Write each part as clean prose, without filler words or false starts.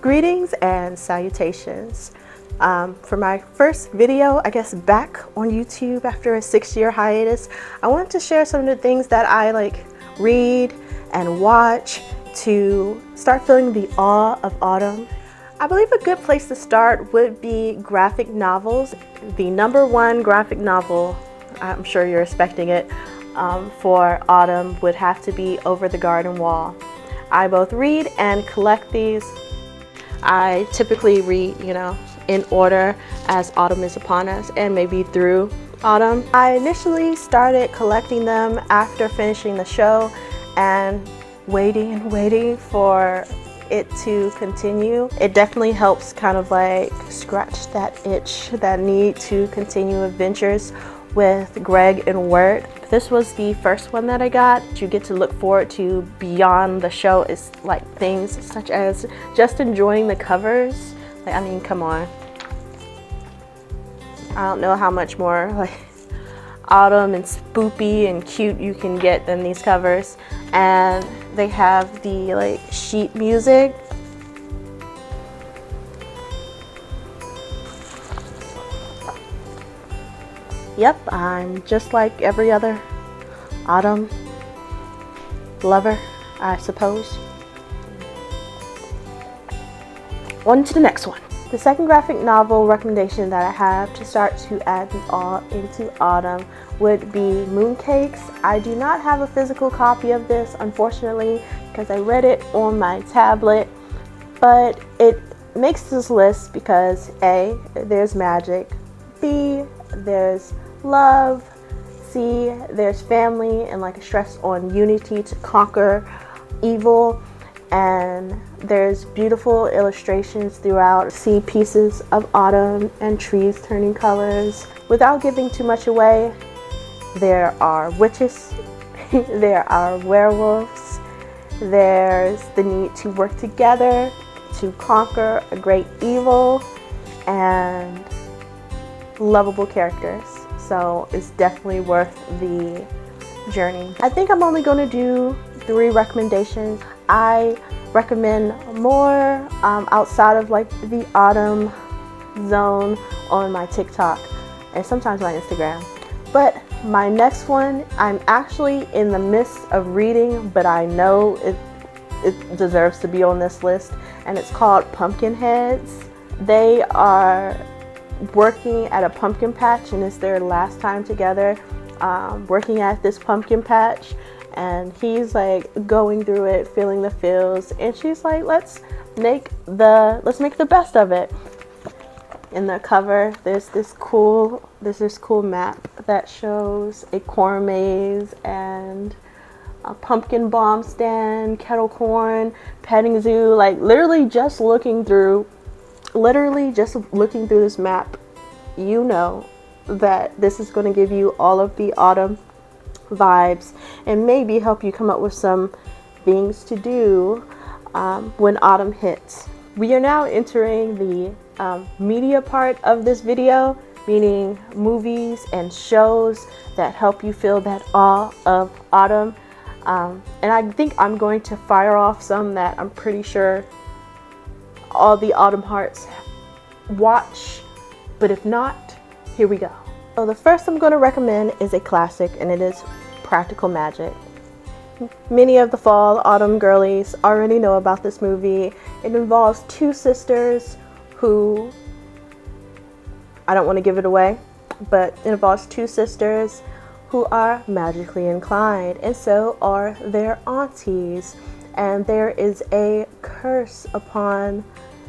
Greetings and salutations. For my first video, I guess back on YouTube after a 6-year hiatus, I wanted to share some of the things that I read and watch to start feeling the awe of autumn. I believe a good place to start would be graphic novels. The #1 graphic novel, I'm sure you're expecting it, for autumn would have to be Over the Garden Wall. I both read and collect these. I typically read, in order as autumn is upon us and maybe through autumn. I initially started collecting them after finishing the show and waiting for it to continue. It definitely helps kind of scratch that itch, that need to continue adventures with Greg and Wirt. This was the first one that I got. You get to look forward to beyond the show is things such as just enjoying the covers. I mean, come on. I don't know how much more autumn and spoopy and cute you can get than these covers. And they have the sheet music. Yep, I'm just like every other autumn lover, I suppose. On to the next one. The second graphic novel recommendation that I have to start to add the awe into autumn would be Mooncakes. I do not have a physical copy of this, unfortunately, because I read it on my tablet, but it makes this list because A, there's magic, B, there's love, C, there's family and a stress on unity to conquer evil, and there's beautiful illustrations throughout. See pieces of autumn and trees turning colors. Without giving too much away, there are witches, there are werewolves, there's the need to work together to conquer a great evil, and lovable characters. So it's definitely worth the journey. I think I'm only going to do 3 recommendations. I recommend more outside of the autumn zone on my TikTok and sometimes my Instagram. But my next one, I'm actually in the midst of reading, but I know it deserves to be on this list, and it's called Pumpkinheads. They are working at a pumpkin patch, and it's their last time together working at this pumpkin patch, and he's going through it, feeling the feels, and she's like, let's make the best of it. In the cover, there's this cool map that shows a corn maze and a pumpkin bomb stand, kettle corn, petting zoo. Literally just looking through this map, you know that this is going to give you all of the autumn vibes and maybe help you come up with some things to do when autumn hits. We are now entering the media part of this video, meaning movies and shows that help you feel that awe of autumn. And I think I'm going to fire off some that I'm pretty sure all the autumn hearts watch, but if not, here we go. So the first I'm going to recommend is a classic, and it is Practical Magic. Many of the fall autumn girlies already know about this movie. It involves 2 sisters who, I don't want to give it away, but it involves 2 sisters who are magically inclined, and so are their aunties, and there is a curse upon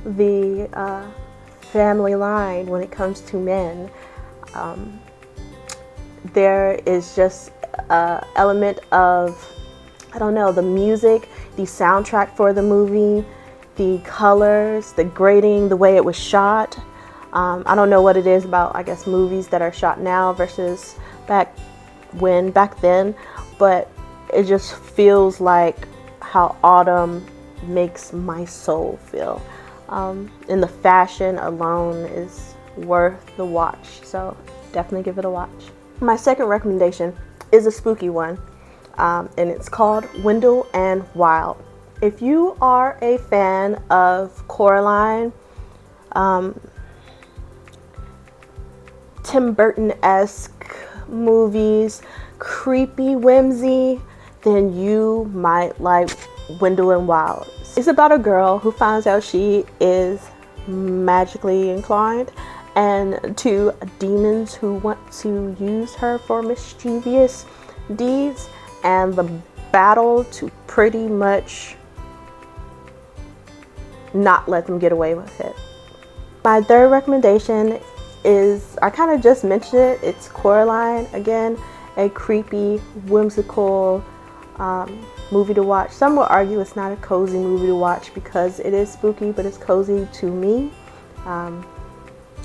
the family line when it comes to men. There is just an element of, I don't know, the music, the soundtrack for the movie, the colors, the grading, the way it was shot. I don't know what it is about, I guess, movies that are shot now versus back then, but it just feels like how autumn makes my soul feel. And the fashion alone is worth the watch, so definitely give it a watch. My second recommendation is a spooky one, and it's called Wendell and Wild. If you are a fan of Coraline, Tim Burton-esque movies, creepy whimsy, then you might like Wendell and Wild. It's about a girl who finds out she is magically inclined, and two demons who want to use her for mischievous deeds, and the battle to pretty much not let them get away with it. My third recommendation is, I kind of just mentioned it, it's Coraline. Again, a creepy, whimsical movie to watch. Some will argue it's not a cozy movie to watch because it is spooky, but it's cozy to me.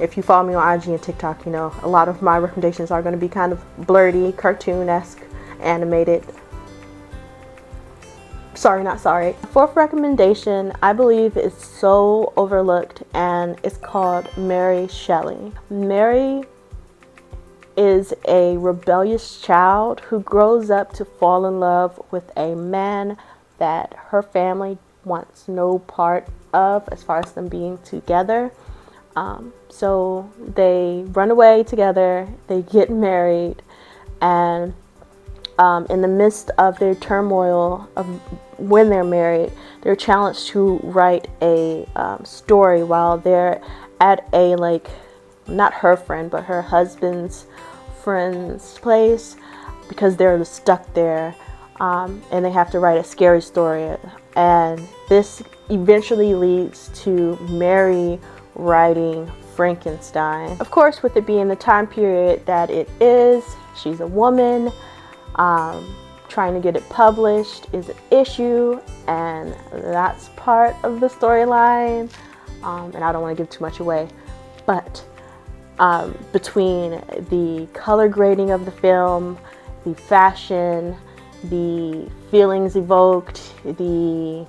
If you follow me on IG and TikTok, you know a lot of my recommendations are going to be kind of blurty, cartoon-esque, animated. Sorry, not sorry. Fourth recommendation, I believe, is so overlooked, and it's called Mary Shelley. Mary is a rebellious child who grows up to fall in love with a man that her family wants no part of as far as them being together. So they run away together, they get married, and in the midst of their turmoil of when they're married, they're challenged to write a story while they're at a, like, not her friend, but her husband's friend's place, because they're stuck there, and they have to write a scary story. And this eventually leads to Mary writing Frankenstein. Of course, with it being the time period that it is, she's a woman. Trying to get it published is an issue, and that's part of the storyline. And I don't want to give too much away, but between the color grading of the film, the fashion, the feelings evoked, the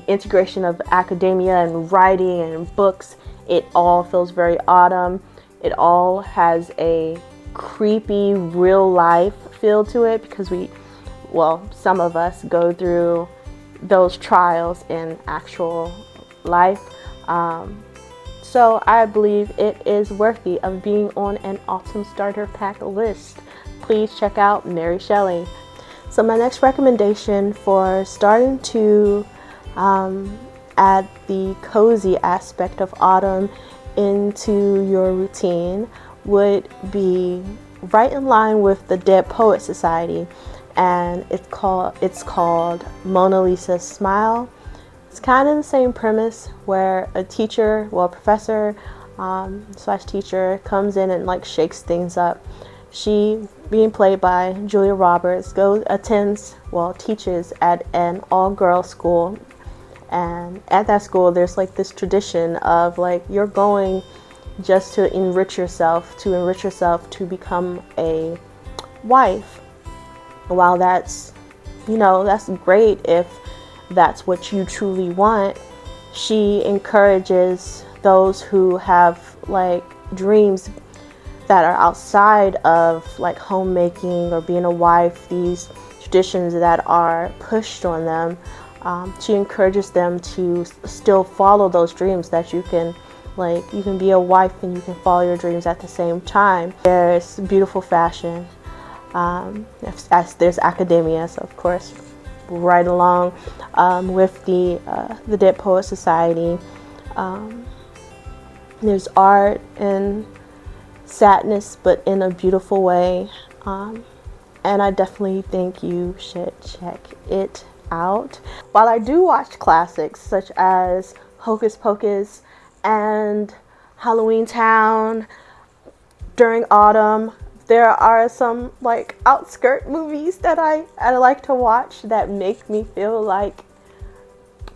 integration of academia and writing and books, it all feels very autumn. It all has a creepy real life feel to it, because some of us go through those trials in actual life. So I believe it is worthy of being on an autumn starter pack list. Please check out Mary Shelley. So my next recommendation for starting to add the cozy aspect of autumn into your routine would be right in line with the Dead Poets Society, and it's called Mona Lisa's Smile. It's kind of the same premise, where a teacher, professor slash teacher, comes in and like shakes things up. She, being played by Julia Roberts, teaches at an all-girls school, and at that school there's like this tradition of like, you're going just to enrich yourself to become a wife. While that's great if that's what you truly want, she encourages those who have like dreams that are outside of like homemaking or being a wife, these traditions that are pushed on them. She encourages them to still follow those dreams, that you can be a wife and you can follow your dreams at the same time. There's beautiful fashion, there's academia, so of course right along with the Dead Poets Society. There's art and sadness, but in a beautiful way, and I definitely think you should check it out. While I do watch classics such as Hocus Pocus and Halloween Town during autumn, there are some like outskirt movies that I like to watch that make me feel like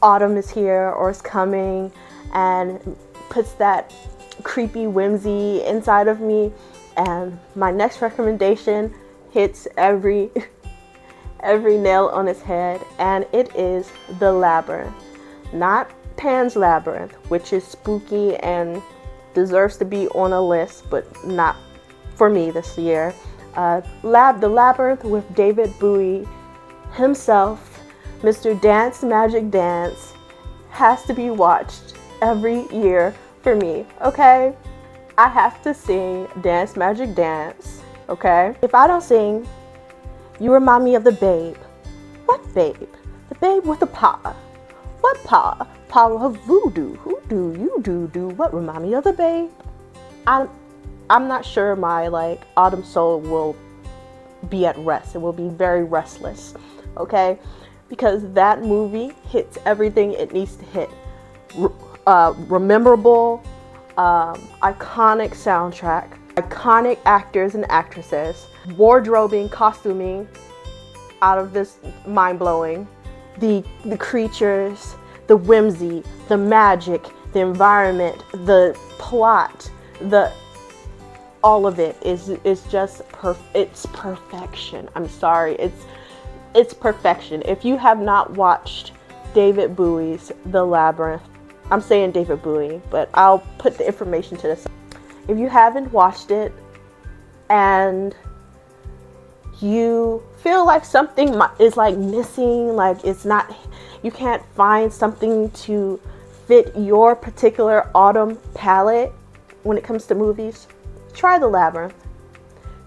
autumn is here or is coming, and puts that creepy whimsy inside of me. And my next recommendation hits every nail on its head, and it is The Labyrinth. Not Pan's Labyrinth, which is spooky and deserves to be on a list, but not for me this year. The Labyrinth with David Bowie himself, Mr. Dance Magic Dance, has to be watched every year for me, okay? I have to sing Dance Magic Dance, okay? If I don't sing, you remind me of the babe. What babe? The babe with the paw. What paw? Power of voodoo. Who do you do? What remind me of the babe? I'm not sure my autumn soul will be at rest. It will be very restless, okay? Because that movie hits everything it needs to hit. Rememberable, iconic soundtrack, iconic actors and actresses, wardrobing, costuming, out of this mind-blowing. The creatures, the whimsy, the magic, the environment, the plot, all of it is just it's perfection. I'm sorry, it's perfection. If you have not watched David Bowie's The Labyrinth, I'm saying David Bowie, but I'll put the information to the side. If you haven't watched it and you feel like something is missing, you can't find something to fit your particular autumn palette when it comes to movies, try The Labyrinth.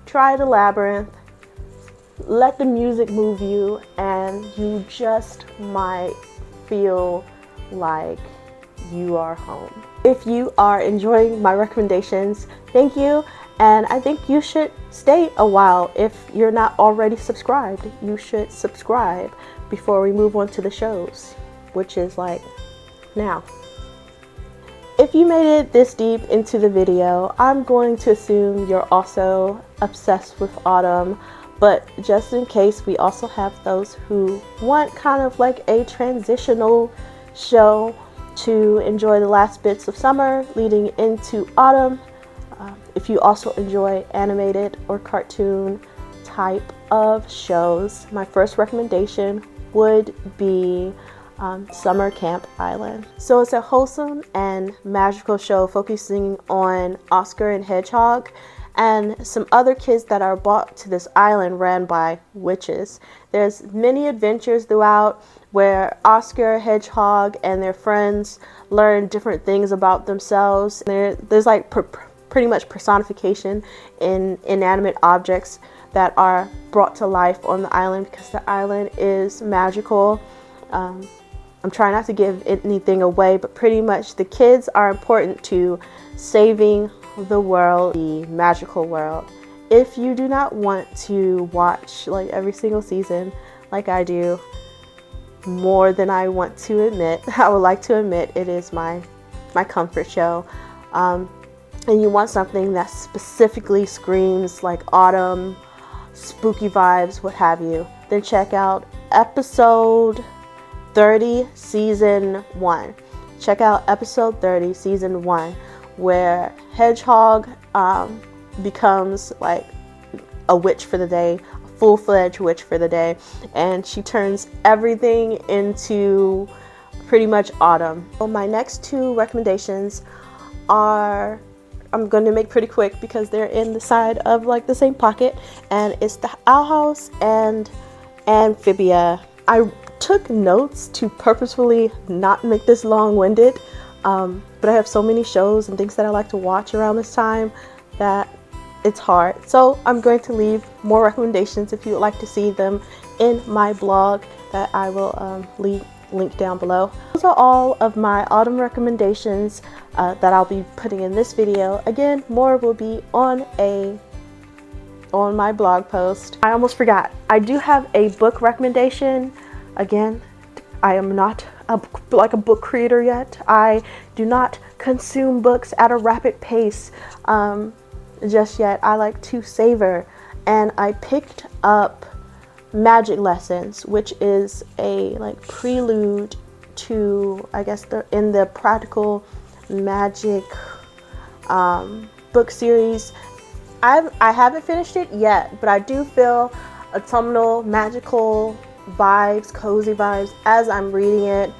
Try The Labyrinth. Let the music move you, and you just might feel like you are home. If you are enjoying my recommendations, thank you. And I think you should stay a while. If you're not already subscribed, you should subscribe before we move on to the shows, which is now. If you made it this deep into the video, I'm going to assume you're also obsessed with autumn, but just in case, we also have those who want kind of a transitional show to enjoy the last bits of summer leading into autumn. If you also enjoy animated or cartoon type of shows, my first recommendation would be Summer Camp Island. So it's a wholesome and magical show focusing on Oscar and Hedgehog and some other kids that are brought to this island ran by witches. There's many adventures throughout where Oscar, Hedgehog, and their friends learn different things about themselves. There's pretty much personification in inanimate objects that are brought to life on the island because the island is magical. I'm trying not to give anything away, but pretty much the kids are important to saving the world, the magical world. If you do not want to watch every single season like I do, more than I want to admit, I would like to admit it is my comfort show. And you want something that specifically screams autumn, spooky vibes, what have you, then check out episode 30, season 1. Check out episode 30, season 1, where Hedgehog becomes a witch for the day, a full-fledged witch for the day, and she turns everything into pretty much autumn. So my next two recommendations are, I'm going to make pretty quick because they're in the side of the same pocket, and it's the Owl House and Amphibia. I took notes to purposefully not make this long-winded, but I have so many shows and things that I like to watch around this time that it's hard. So I'm going to leave more recommendations if you would like to see them in my blog that I will link down below. Those are all of my autumn recommendations that I'll be putting in this video. Again, more will be on my blog post. I almost forgot. I do have a book recommendation. Again, I am not a book creator yet. I do not consume books at a rapid pace just yet. I like to savor, and I picked up Magic Lessons, which is a prelude to, I guess, in the practical magic book series. I haven't finished it yet, but I do feel autumnal magical vibes, cozy vibes as I'm reading it.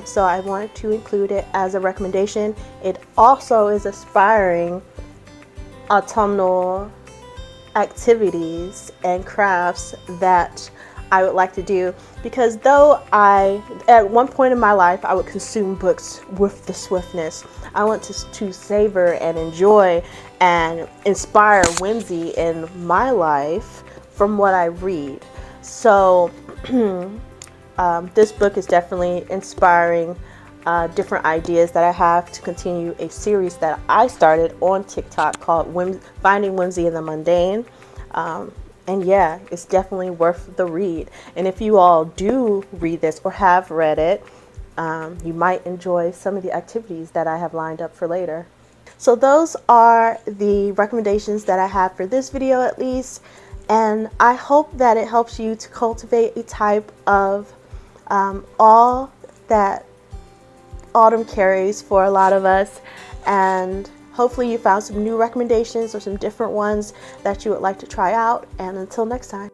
So I wanted to include it as a recommendation. It also is aspiring autumnal activities and crafts that I would like to do, because though at one point in my life, I would consume books with the swiftness, I want to savor and enjoy and inspire whimsy in my life from what I read. So this book is definitely inspiring different ideas that I have to continue a series that I started on TikTok called Finding Whimsy in the Mundane. And yeah, it's definitely worth the read. And if you all do read this or have read it, you might enjoy some of the activities that I have lined up for later. So those are the recommendations that I have for this video, at least. And I hope that it helps you to cultivate a type of awe that autumn carries for a lot of us. And hopefully you found some new recommendations or some different ones that you would like to try out. And until next time.